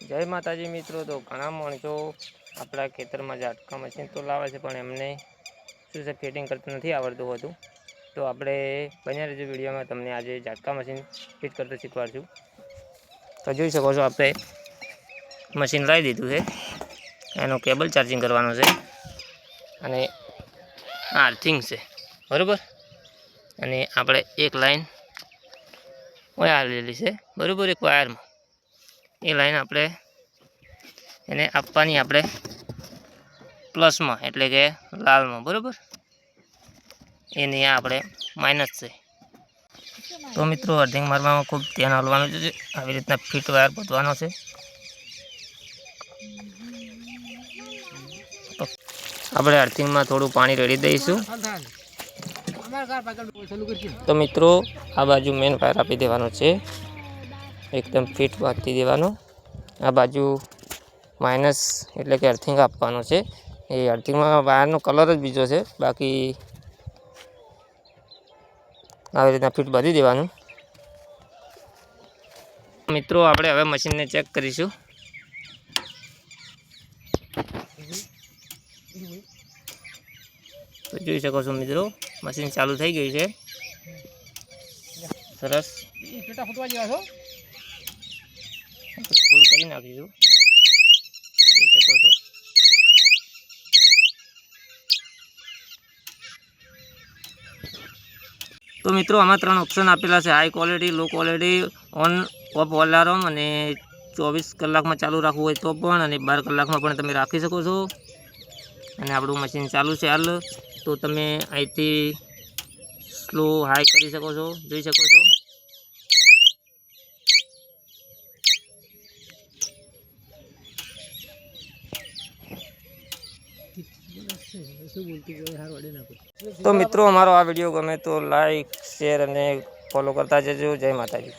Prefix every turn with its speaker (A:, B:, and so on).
A: जय माताजी मित्रों। तो घणा माणसो अपना खेतर में झाटका मशीन तो लावे छे पण एमने शुं छे फिटिंग करते नहीं आवड़तुं होतुं। तो आपणे बन्या रहेजो विडियो में तमने आज झाटका मशीन फिट करते शीखवाडशुं। तो जोई शको छो आपणे मशीन लाई दीधुं छे, एनो केबल चार्जिंग करवानो छे अने आर्थिंग छे बरोबर। अने आपणे एक लाइन ओय आलेली छे बरोबर, एक वायर में ए लाइन आपणे एने आपवानी आपणे प्लस में एटले के लाल में बरोबर, एनी आपणे माइनस छे। तो मित्रों अर्थिंग मारवामां खूब ध्यान आपवानुं छे। आवी रीतना फिट वायर बधवानो छे। આપણે अर्थिंग में थोड़ू पानी रेड़ी दईशुं। तो मित्रों आ बाजू मेन वायर आपी देवानो छे, एकदम फिट बांधी देवानो। आ बाजू माइनस एटले के अर्थिंग आपवानो छे। ए अर्थिंग में वायरनो कलर ज बीजो छे, बाकी આવી રીતના ફિટ બાંધી દેવાનું। મિત્રો આપણે હવે મશીનને ચેક કરીશું। તો જોઈ શકો છો મિત્રો મશીન ચાલુ થઈ ગઈ છે। સરસ ફૂલ કરી નાખીશું, જોઈ શકો છો। तो मित्रों आमां 3 ऑप्शन आपेला है, high quality, low quality, on off alarm अने 24 कलाक में चालू राखवुं होय तो पण अने 12 कलाक में पण तमे राखी शको छो। अने आपणुं मशीन चालू छे हाल, तो तमे अहींथी स्लो हाई करी शको छो, जोई शको छो। तो मित्रों अमारो आ विडियो गमे तो लाइक शेर अने फॉलो करता जजो। जय माताजी।